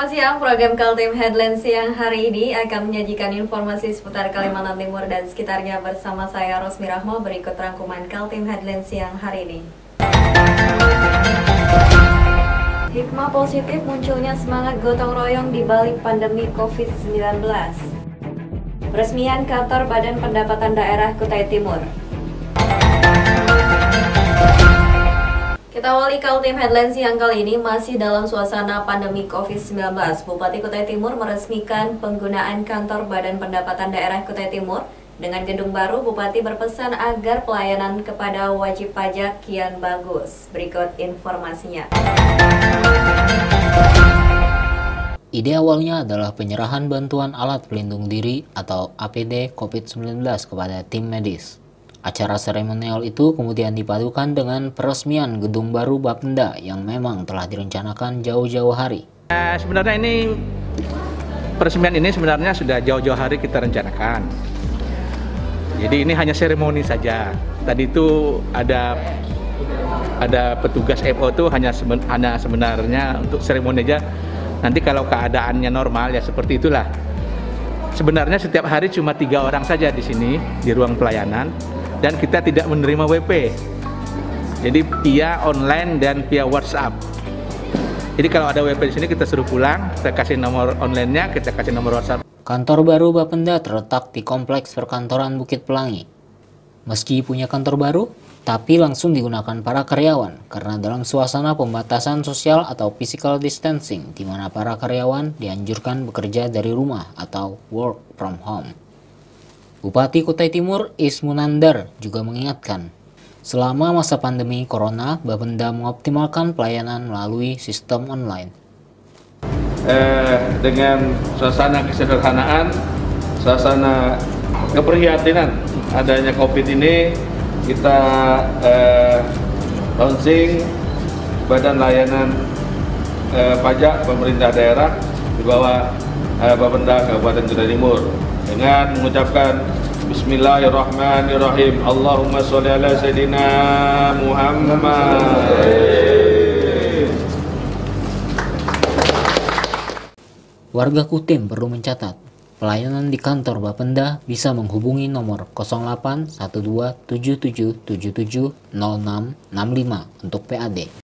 Selamat siang, program Kaltim Headlines siang hari ini akan menyajikan informasi seputar Kalimantan Timur dan sekitarnya bersama saya Rosmi Rahma. Berikut rangkuman Kaltim Headlines siang hari ini. Hikmah positif munculnya semangat gotong royong di balik pandemi COVID-19. Peresmian kantor Badan Pendapatan Daerah Kutai Timur. Kita awali Kaltim Headlines siang kali ini masih dalam suasana pandemi COVID-19. Bupati Kutai Timur meresmikan penggunaan kantor Badan Pendapatan Daerah Kutai Timur. Dengan gedung baru, Bupati berpesan agar pelayanan kepada wajib pajak kian bagus. Berikut informasinya. Ide awalnya adalah penyerahan bantuan alat pelindung diri atau APD COVID-19 kepada tim medis. Acara seremonial itu kemudian dipadukan dengan peresmian gedung baru Bapenda yang memang telah direncanakan jauh-jauh hari. Sebenarnya ini peresmian ini sebenarnya sudah jauh-jauh hari kita rencanakan. Jadi ini hanya seremoni saja. Tadi itu ada petugas FO itu hanya sebenarnya untuk seremoni aja. Nanti kalau keadaannya normal ya seperti itulah. Sebenarnya setiap hari cuma 3 orang saja di sini di ruang pelayanan. Dan kita tidak menerima WP, jadi via online dan via WhatsApp. Jadi kalau ada WP di sini kita suruh pulang, kita kasih nomor online-nya, kita kasih nomor WhatsApp. Kantor baru Bapenda terletak di Kompleks Perkantoran Bukit Pelangi. Meski punya kantor baru, tapi langsung digunakan para karyawan karena dalam suasana pembatasan sosial atau physical distancing, di mana para karyawan dianjurkan bekerja dari rumah atau work from home. Bupati Kutai Timur Ismunandar juga mengingatkan, selama masa pandemi Corona, Bapenda mengoptimalkan pelayanan melalui sistem online. Dengan suasana kesederhanaan, suasana keprihatinan adanya COVID ini, kita launching Badan Layanan Pajak Pemerintah Daerah di bawah Bapenda Kabupaten Kutai Timur dengan mengucapkan Bismillahirrahmanirrahim. Allahumma sholli ala Sayyidina Muhammad. Warga Kutim perlu mencatat, pelayanan di kantor Bapenda bisa menghubungi nomor 081277770665 untuk PAD.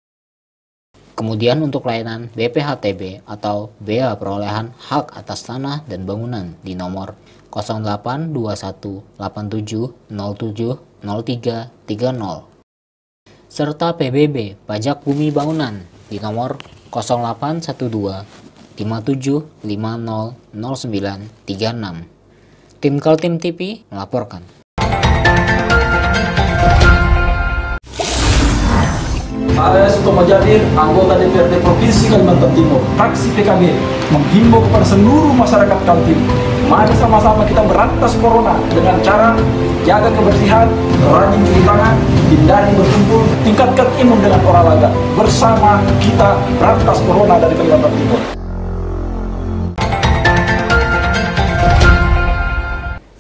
Kemudian untuk layanan BPHTB atau Bea Perolehan Hak Atas Tanah dan Bangunan di nomor 082187070330 serta PBB Pajak Bumi Bangunan di nomor 081257500936. Tim Kaltim TV melaporkan. Saya Sutomo Jabir, anggota DPRD Provinsi Kalimantan Timur, fraksi PKB, menghimbau kepada seluruh masyarakat Kaltim, mari sama-sama kita berantas corona dengan cara jaga kebersihan, rajin cuci tangan, hindari berkumpul, tingkatkan imun dengan olahraga. Bersama kita berantas corona dari Kalimantan Timur.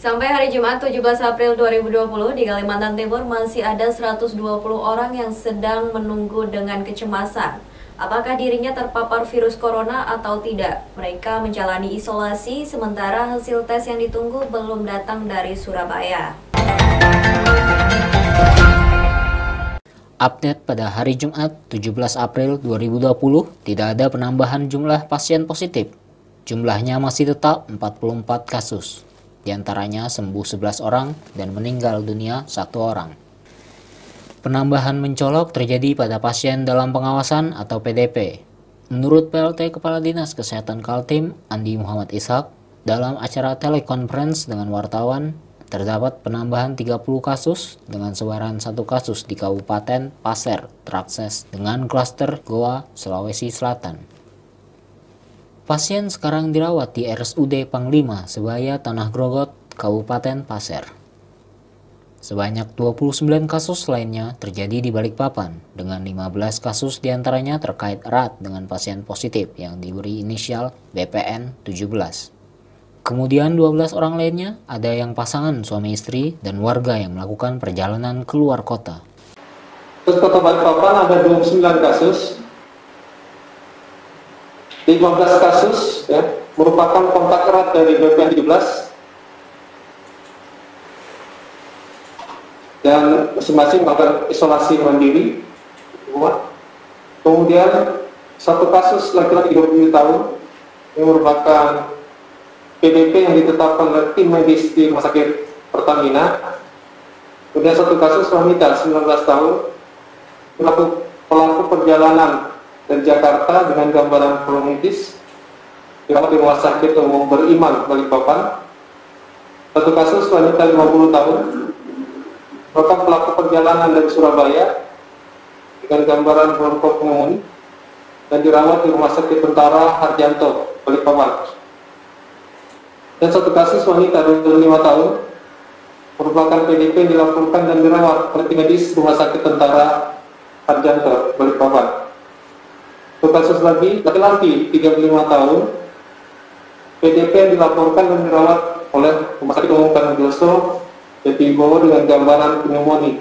Sampai hari Jumat 17 April 2020 di Kalimantan Timur masih ada 120 orang yang sedang menunggu dengan kecemasan. Apakah dirinya terpapar virus corona atau tidak? Mereka menjalani isolasi sementara hasil tes yang ditunggu belum datang dari Surabaya. Update pada hari Jumat 17 April 2020, tidak ada penambahan jumlah pasien positif. Jumlahnya masih tetap 44 kasus. Di antaranya sembuh 11 orang dan meninggal dunia 1 orang. Penambahan mencolok terjadi pada pasien dalam pengawasan atau PDP. Menurut PLT Kepala Dinas Kesehatan Kaltim, Andi Muhammad Ishak, dalam acara telekonferensi dengan wartawan, terdapat penambahan 30 kasus dengan sebaran 1 kasus di Kabupaten Pasir terakses dengan klaster Goa, Sulawesi Selatan. Pasien sekarang dirawat di RSUD Panglima Sebaya Tanah Grogot, Kabupaten Pasir. Sebanyak 29 kasus lainnya terjadi di Balikpapan, dengan 15 kasus diantaranya terkait erat dengan pasien positif yang diberi inisial BPN 17. Kemudian 12 orang lainnya ada yang pasangan suami istri dan warga yang melakukan perjalanan keluar kota. Kota Balikpapan ada 29 kasus Di 15 kasus ya, merupakan kontak erat dari BPN 17 dan masing-masing melakukan isolasi mandiri. Kemudian satu kasus laki-laki 27 tahun yang merupakan PDP yang ditetapkan oleh tim medis di Rumah Sakit Pertamina. Kemudian satu kasus wanita 19 tahun pelaku perjalanan dari Jakarta dengan gambaran kronologis dirawat di Rumah Sakit Umum Beriman Balikpapan. Satu kasus wanita 50 tahun merupakan pelaku perjalanan dari Surabaya dengan gambaran bronchopneumonia dan dirawat di Rumah Sakit Tentara Harjanto Balikpapan. Dan satu kasus wanita 25 tahun merupakan PDP yang dilaporkan dan dirawat oleh tim medis Rumah Sakit Tentara Harjanto Balikpapan. Satu kasus lagi laki-laki 35 tahun PDP yang dilaporkan dan dirawat oleh Rumah Sakit Umum Kandoso Jatibowo dengan gambaran pneumonia.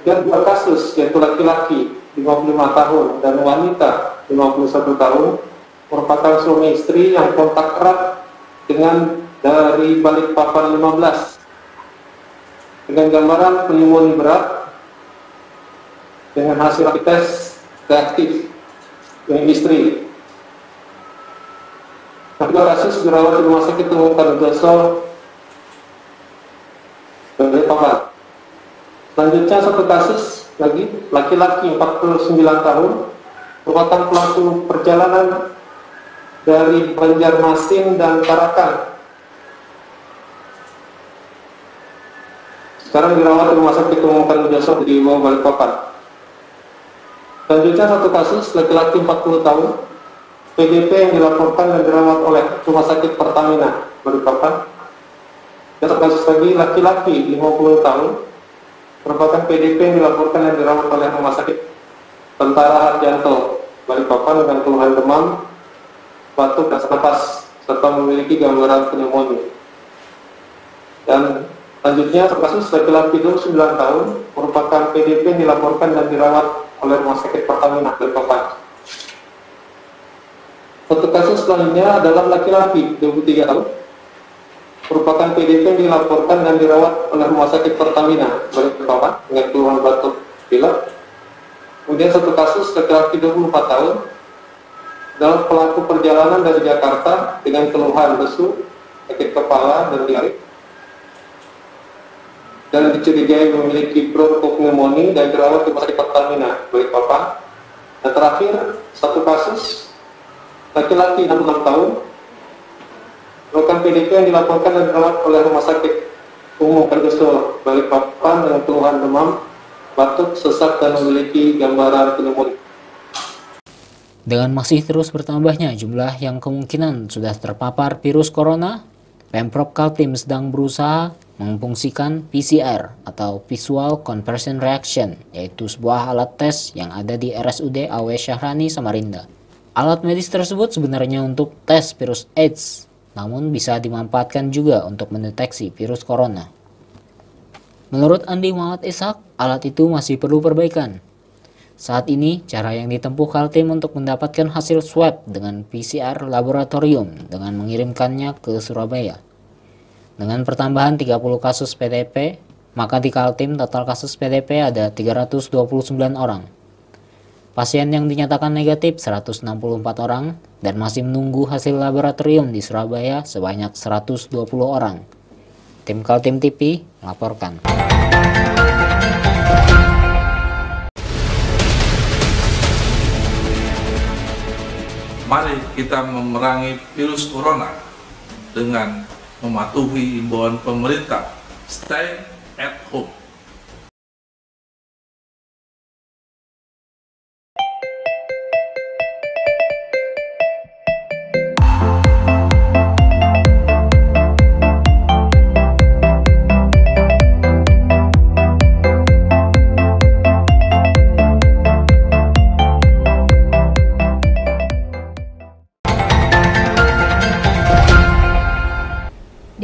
Dan dua kasus yaitu laki-laki 55 tahun dan wanita 51 tahun merupakan suami istri yang kontak erat dengan dari Balikpapan 15 dengan gambaran pneumonia berat dengan hasil rapid test reaktif yang istri. Kedua kasus dirawat di Rumah Sakit Umum Kandoso Balikpapan. Selanjutnya satu kasus lagi laki-laki 49 tahun merupakan pelaku perjalanan dari Banjarmasin dan Tarakan. Sekarang dirawat di Rumah Sakit Umum Kandoso di Balikpapan. Selanjutnya satu kasus laki-laki 40 tahun PDP yang dilaporkan dan dirawat oleh Rumah Sakit Pertamina Balikpapan. Dan satu kasus lagi laki-laki 50 tahun merupakan PDP yang dilaporkan dan dirawat oleh Rumah Sakit Tentara Harjanto Balikpapan dengan keluhan demam, batuk, dan sesak napas serta memiliki gambaran pneumonia. Dan selanjutnya kasus laki-laki 29 tahun merupakan PDP yang dilaporkan dan dirawat oleh Rumah Sakit Pertamina Balikpapan. Satu kasus selanjutnya adalah laki-laki 23 tahun merupakan PDP yang dilaporkan dan dirawat oleh Rumah Sakit Pertamina Balikpapan dengan keluhan batuk pilek. Kemudian satu kasus laki-laki 24 tahun adalah pelaku perjalanan dari Jakarta dengan keluhan lesu, sakit kepala, dan diare, dan dicurigai memiliki bronchopneumonia dan dirawat di Rumah Sakit Pertamina Balikpapan. Dan terakhir satu kasus laki-laki 66 tahun merupakan PDP yang dilaporkan dan dirawat oleh Rumah Sakit Umum Kandoso Balikpapan dengan keluhan demam, batuk, sesak, dan memiliki gambaran pneumonia. Dengan masih terus bertambahnya jumlah yang kemungkinan sudah terpapar virus corona, Pemprov Kaltim sedang berusaha memfungsikan PCR atau Visual Conversion Reaction, yaitu sebuah alat tes yang ada di RSUD AW Syahrani, Samarinda. Alat medis tersebut sebenarnya untuk tes virus AIDS, namun bisa dimanfaatkan juga untuk mendeteksi virus corona. Menurut Andi Muhammad Ishak, alat itu masih perlu perbaikan. Saat ini, cara yang ditempuh Kaltim untuk mendapatkan hasil swab dengan PCR laboratorium dengan mengirimkannya ke Surabaya. Dengan pertambahan 30 kasus PDP, maka di Kaltim total kasus PDP ada 329 orang. Pasien yang dinyatakan negatif 164 orang dan masih menunggu hasil laboratorium di Surabaya sebanyak 120 orang. Tim Kaltim TV melaporkan. Mari kita memerangi virus corona dengan mematuhi imbauan pemerintah. Stay at home.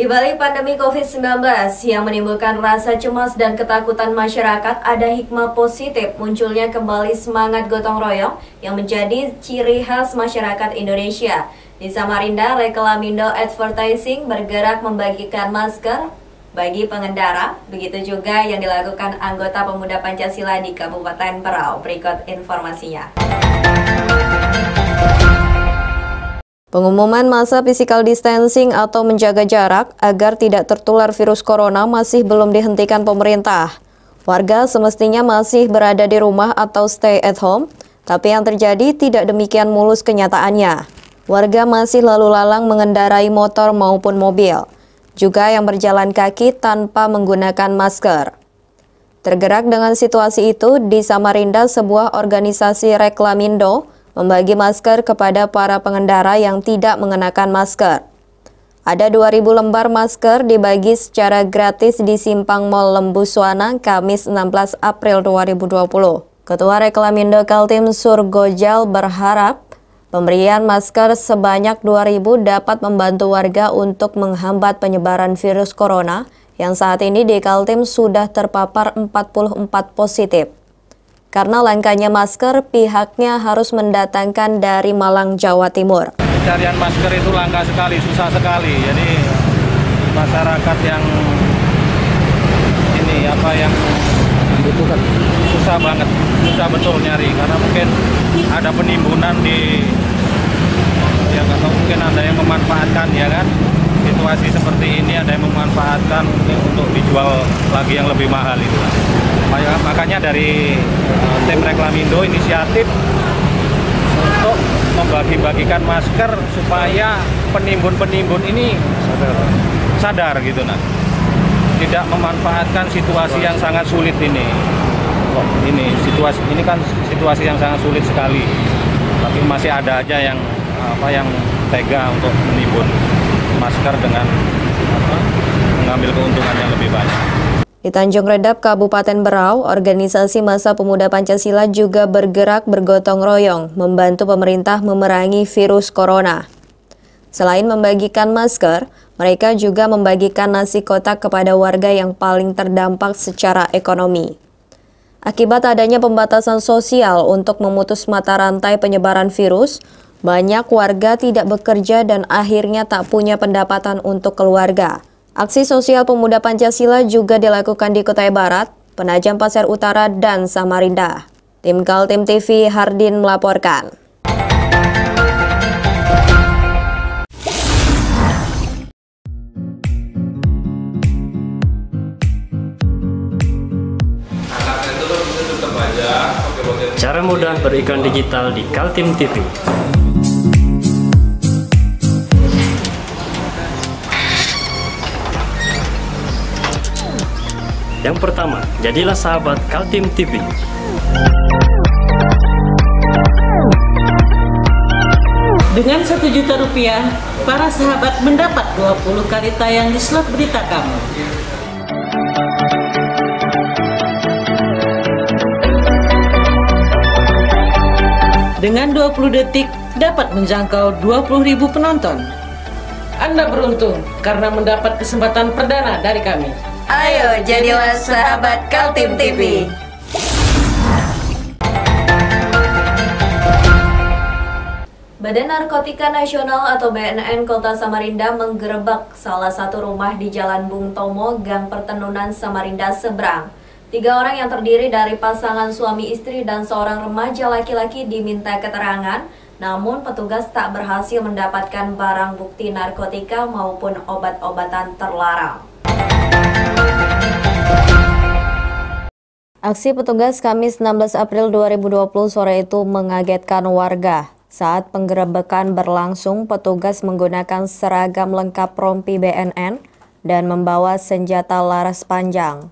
Di balik pandemi COVID-19 yang menimbulkan rasa cemas dan ketakutan masyarakat, ada hikmah positif munculnya kembali semangat gotong royong yang menjadi ciri khas masyarakat Indonesia. Di Samarinda, Reklamindo Advertising bergerak membagikan masker bagi pengendara. Begitu juga yang dilakukan anggota Pemuda Pancasila di Kabupaten Berau. Berikut informasinya. Pengumuman masa physical distancing atau menjaga jarak agar tidak tertular virus corona masih belum dihentikan pemerintah. Warga semestinya masih berada di rumah atau stay at home, tapi yang terjadi tidak demikian mulus kenyataannya. Warga masih lalu lalang mengendarai motor maupun mobil, juga yang berjalan kaki tanpa menggunakan masker. Tergerak dengan situasi itu, di Samarinda sebuah organisasi Reklamindo membagi masker kepada para pengendara yang tidak mengenakan masker. Ada 2.000 lembar masker dibagi secara gratis di Simpang Mall Lembuswana, Kamis 16 April 2020. Ketua Reklamindo Kaltim Surgojal berharap pemberian masker sebanyak 2.000 dapat membantu warga untuk menghambat penyebaran virus corona yang saat ini di Kaltim sudah terpapar 44 positif. Karena langkanya masker, pihaknya harus mendatangkan dari Malang, Jawa Timur. Pencarian masker itu langka sekali, susah sekali. Jadi masyarakat yang butuhkan susah banget, susah betul nyari. Karena mungkin ada penimbunan atau mungkin ada yang memanfaatkan, ya kan? Situasi seperti ini ada yang memanfaatkan untuk dijual lagi yang lebih mahal itu. Makanya dari tim Reklamindo inisiatif untuk membagi-bagikan masker supaya penimbun-penimbun ini sadar gitu nah. Tidak memanfaatkan situasi yang sangat sulit ini. Ini kan situasi yang sangat sulit sekali. Tapi masih ada aja yang tega untuk menimbun masker dengan mengambil keuntungan yang lebih banyak. Di Tanjung Redap, Kabupaten Berau, organisasi Masa Pemuda Pancasila juga bergerak bergotong royong membantu pemerintah memerangi virus corona. Selain membagikan masker, mereka juga membagikan nasi kotak kepada warga yang paling terdampak secara ekonomi. Akibat adanya pembatasan sosial untuk memutus mata rantai penyebaran virus, banyak warga tidak bekerja dan akhirnya tak punya pendapatan untuk keluarga. Aksi sosial Pemuda Pancasila juga dilakukan di Kutai Barat, Penajam Pasir Utara, dan Samarinda. Tim Kaltim TV Hardin melaporkan. Cara mudah beriklan digital di Kaltim TV. Yang pertama, jadilah sahabat Kaltim TV. Dengan Rp1.000.000, para sahabat mendapat 20 kali tayang di slot berita kamu. Dengan 20 detik, dapat menjangkau 20.000 penonton. Anda beruntung karena mendapat kesempatan perdana dari kami. Ayo jadilah sahabat Kaltim TV. Badan Narkotika Nasional atau BNN Kota Samarinda menggerebek salah satu rumah di Jalan Bung Tomo, Gang Pertenunan Samarinda Seberang. 3 orang yang terdiri dari pasangan suami istri dan seorang remaja laki-laki diminta keterangan, namun petugas tak berhasil mendapatkan barang bukti narkotika maupun obat-obatan terlarang. Aksi petugas Kamis 16 April 2020 sore itu mengagetkan warga. Saat penggerebekan berlangsung, petugas menggunakan seragam lengkap rompi BNN dan membawa senjata laras panjang.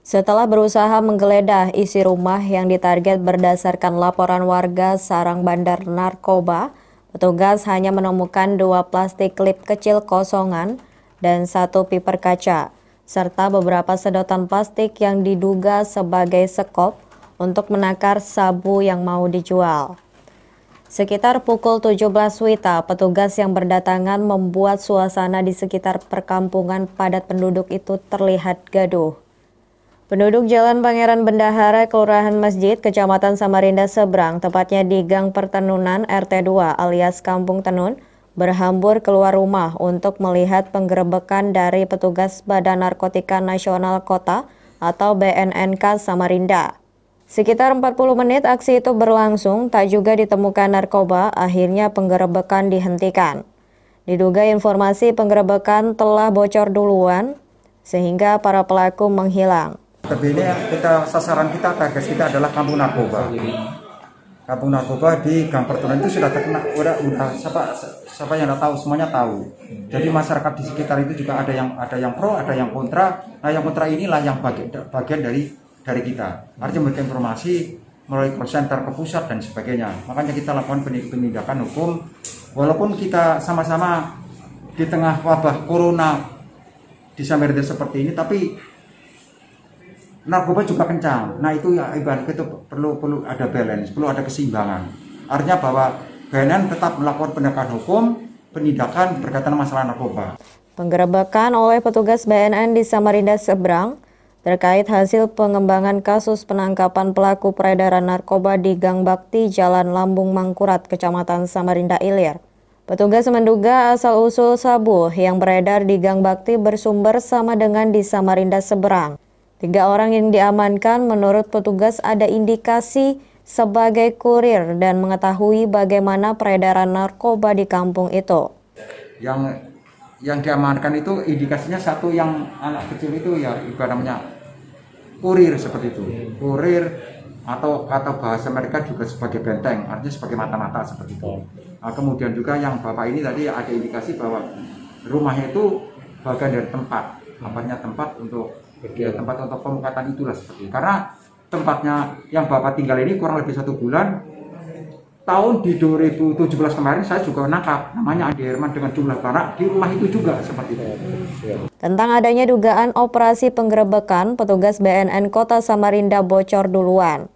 Setelah berusaha menggeledah isi rumah yang ditarget berdasarkan laporan warga sarang bandar narkoba, petugas hanya menemukan 2 plastik klip kecil kosongan dan 1 piper kaca, serta beberapa sedotan plastik yang diduga sebagai sekop untuk menakar sabu yang mau dijual. Sekitar pukul 17 WITA, petugas yang berdatangan membuat suasana di sekitar perkampungan padat penduduk itu terlihat gaduh. Penduduk Jalan Pangeran Bendahara, Kelurahan Masjid, Kecamatan Samarinda Seberang, tepatnya di Gang Pertenunan RT 2 alias Kampung Tenun, berhambur keluar rumah untuk melihat penggerebekan dari petugas Badan Narkotika Nasional Kota atau BNNK Samarinda. Sekitar 40 menit aksi itu berlangsung, tak juga ditemukan narkoba, akhirnya penggerebekan dihentikan. Diduga informasi penggerebekan telah bocor duluan, sehingga para pelaku menghilang. Tapi ini sasaran kita, target kita adalah kampung narkoba. Kampung narkoba di Gang Pertemuan itu sudah terkena, udah siapa yang tahu, semuanya tahu. Jadi masyarakat di sekitar itu juga ada yang pro, ada yang kontra. Nah, yang kontra inilah yang bagian dari kita. Artinya memberikan informasi melalui call center ke pusat dan sebagainya. Makanya kita lakukan penindakan hukum, walaupun kita sama-sama di tengah wabah corona di Samarinda seperti ini, tapi narkoba juga kencang. Nah, itu ya ibarat itu perlu ada balance, perlu ada keseimbangan. Artinya bahwa BNN tetap melakukan penegakan hukum, penindakan berkaitan masalah narkoba. Penggerebekan oleh petugas BNN di Samarinda Seberang terkait hasil pengembangan kasus penangkapan pelaku peredaran narkoba di Gang Bakti, Jalan Lambung Mangkurat, Kecamatan Samarinda Ilir. Petugas menduga asal-usul sabu yang beredar di Gang Bakti bersumber sama dengan di Samarinda Seberang. 3 orang yang diamankan menurut petugas ada indikasi sebagai kurir dan mengetahui bagaimana peredaran narkoba di kampung itu. Yang diamankan itu indikasinya satu yang anak kecil itu ya ibaratnya kurir seperti itu. Kurir atau bahasa mereka juga sebagai benteng, artinya sebagai mata-mata seperti itu. Nah, kemudian juga yang bapak ini tadi ada indikasi bahwa rumahnya itu bagian dari tempat untuk pemukatan itulah seperti itu. Karena tempatnya yang bapak tinggal ini kurang lebih 1 bulan. Tahun di 2017 kemarin saya juga menangkap namanya Andi Herman dengan jumlah barang di rumah itu juga seperti itu. Tentang adanya dugaan operasi penggerebekan, petugas BNN Kota Samarinda bocor duluan.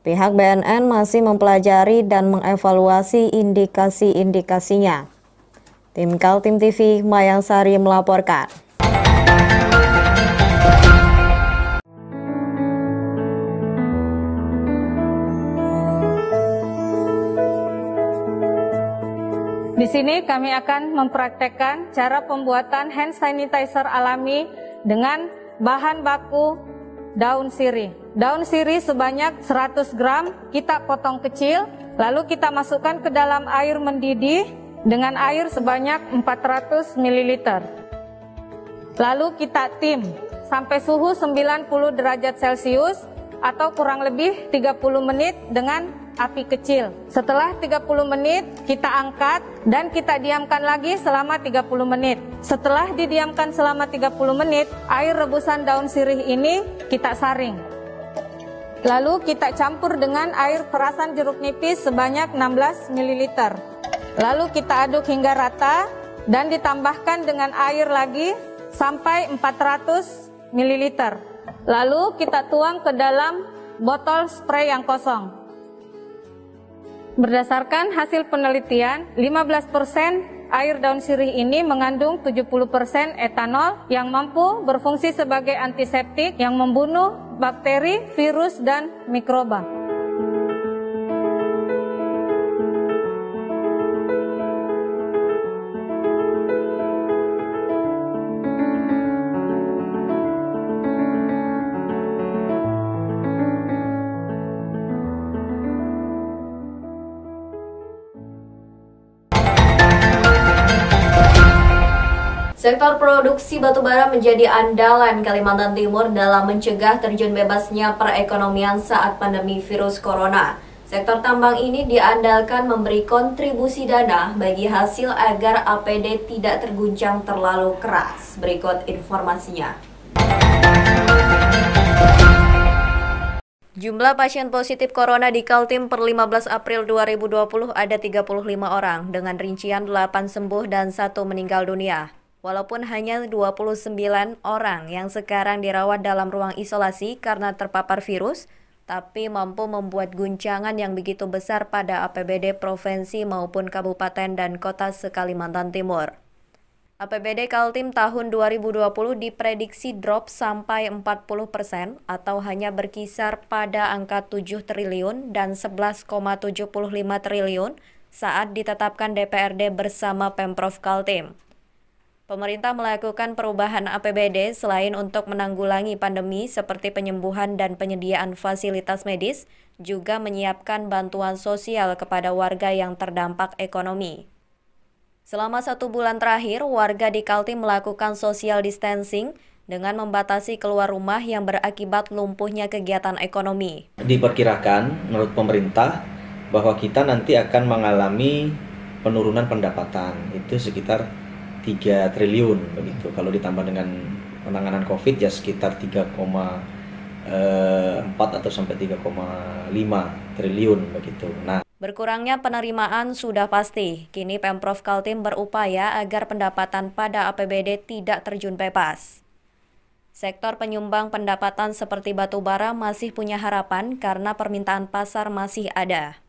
Pihak BNN masih mempelajari dan mengevaluasi indikasi-indikasinya. Tim Kaltim TV, Mayangsari melaporkan. Di sini kami akan mempraktekkan cara pembuatan hand sanitizer alami dengan bahan baku daun sirih. Daun sirih sebanyak 100 gram kita potong kecil, lalu kita masukkan ke dalam air mendidih dengan air sebanyak 400 ml. Lalu kita tim sampai suhu 90 derajat Celcius atau kurang lebih 30 menit dengan api kecil. Setelah 30 menit kita angkat dan kita diamkan lagi selama 30 menit. Setelah didiamkan selama 30 menit, air rebusan daun sirih ini kita saring. Lalu kita campur dengan air perasan jeruk nipis sebanyak 16 ml. Lalu kita aduk hingga rata dan ditambahkan dengan air lagi sampai 400 ml. Lalu kita tuang ke dalam botol spray yang kosong. Berdasarkan hasil penelitian, 15% air daun sirih ini mengandung 70% etanol yang mampu berfungsi sebagai antiseptik yang membunuh bakteri, virus, dan mikroba. Sektor produksi batubara menjadi andalan Kalimantan Timur dalam mencegah terjun bebasnya perekonomian saat pandemi virus corona. Sektor tambang ini diandalkan memberi kontribusi dana bagi hasil agar APD tidak terguncang terlalu keras. Berikut informasinya. Jumlah pasien positif corona di Kaltim per 15 April 2020 ada 35 orang, dengan rincian 8 sembuh dan 1 meninggal dunia. Walaupun hanya 29 orang yang sekarang dirawat dalam ruang isolasi karena terpapar virus, tapi mampu membuat guncangan yang begitu besar pada APBD provinsi maupun kabupaten dan kota se-Kalimantan Timur. APBD Kaltim tahun 2020 diprediksi drop sampai 40% atau hanya berkisar pada angka 7 triliun dan 11,75 triliun saat ditetapkan DPRD bersama Pemprov Kaltim. Pemerintah melakukan perubahan APBD selain untuk menanggulangi pandemi seperti penyembuhan dan penyediaan fasilitas medis, juga menyiapkan bantuan sosial kepada warga yang terdampak ekonomi. Selama 1 bulan terakhir, warga di Kaltim melakukan social distancing dengan membatasi keluar rumah yang berakibat lumpuhnya kegiatan ekonomi. Diperkirakan menurut pemerintah bahwa kita nanti akan mengalami penurunan pendapatan, itu sekitar 3 triliun begitu. Kalau ditambah dengan penanganan COVID ya sekitar 3,4 atau sampai 3,5 triliun begitu. Nah, berkurangnya penerimaan sudah pasti. Kini Pemprov Kaltim berupaya agar pendapatan pada APBD tidak terjun bebas. Sektor penyumbang pendapatan seperti batubara masih punya harapan karena permintaan pasar masih ada.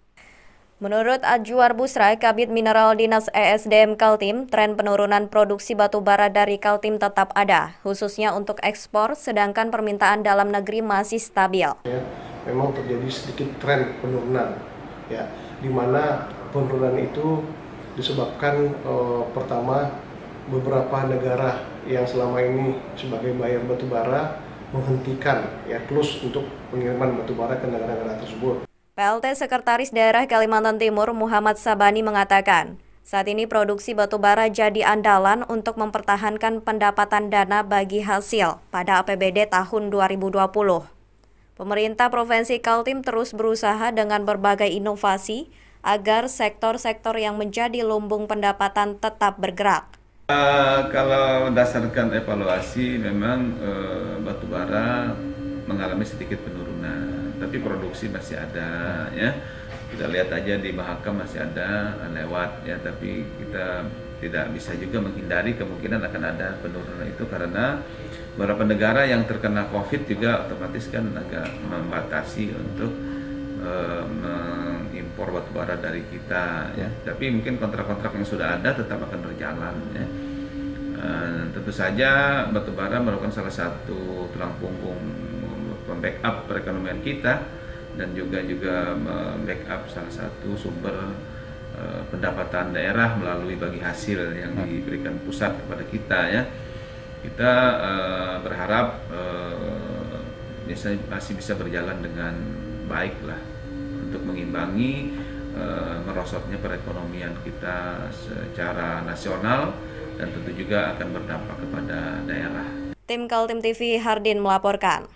Menurut Adjuar Busra, Kabid Mineral Dinas ESDM Kaltim, tren penurunan produksi batubara dari Kaltim tetap ada, khususnya untuk ekspor, sedangkan permintaan dalam negeri masih stabil. Ya, memang terjadi sedikit tren penurunan, ya, di mana penurunan itu disebabkan pertama beberapa negara yang selama ini sebagai buyer batubara menghentikan ya close untuk pengiriman batubara ke negara-negara tersebut. PLT Sekretaris Daerah Kalimantan Timur Muhammad Sabani mengatakan, saat ini produksi batubara jadi andalan untuk mempertahankan pendapatan dana bagi hasil pada APBD tahun 2020. Pemerintah Provinsi Kaltim terus berusaha dengan berbagai inovasi agar sektor-sektor yang menjadi lumbung pendapatan tetap bergerak. Kalau berdasarkan evaluasi memang batubara mengalami sedikit penurunan, tapi produksi masih ada ya. Kita lihat aja di Mahakam masih ada lewat ya, tapi kita tidak bisa juga menghindari kemungkinan akan ada penurunan itu karena beberapa negara yang terkena COVID juga otomatis kan agak membatasi untuk mengimpor batubara dari kita ya. Tapi mungkin kontrak-kontrak yang sudah ada tetap akan berjalan ya. Tentu saja batubara merupakan salah satu tulang punggung membackup perekonomian kita dan juga membackup salah satu sumber pendapatan daerah melalui bagi hasil yang diberikan pusat kepada kita ya. Kita berharap masih bisa berjalan dengan baik lah untuk mengimbangi merosotnya perekonomian kita secara nasional dan tentu juga akan berdampak kepada daerah. Tim Kaltim TV Hardin melaporkan.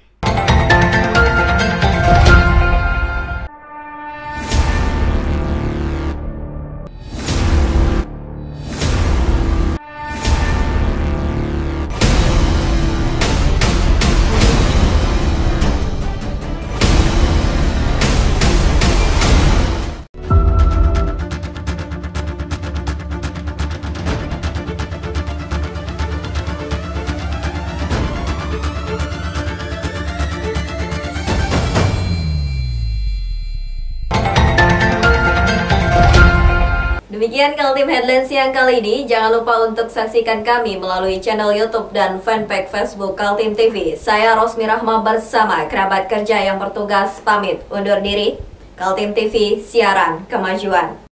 Demikian Kaltim Headlines siang kali ini. Jangan lupa untuk saksikan kami melalui channel YouTube dan fanpage Facebook Kaltim TV. Saya Rosmi Rahma bersama kerabat kerja yang bertugas pamit undur diri. Kaltim TV, siaran kemajuan.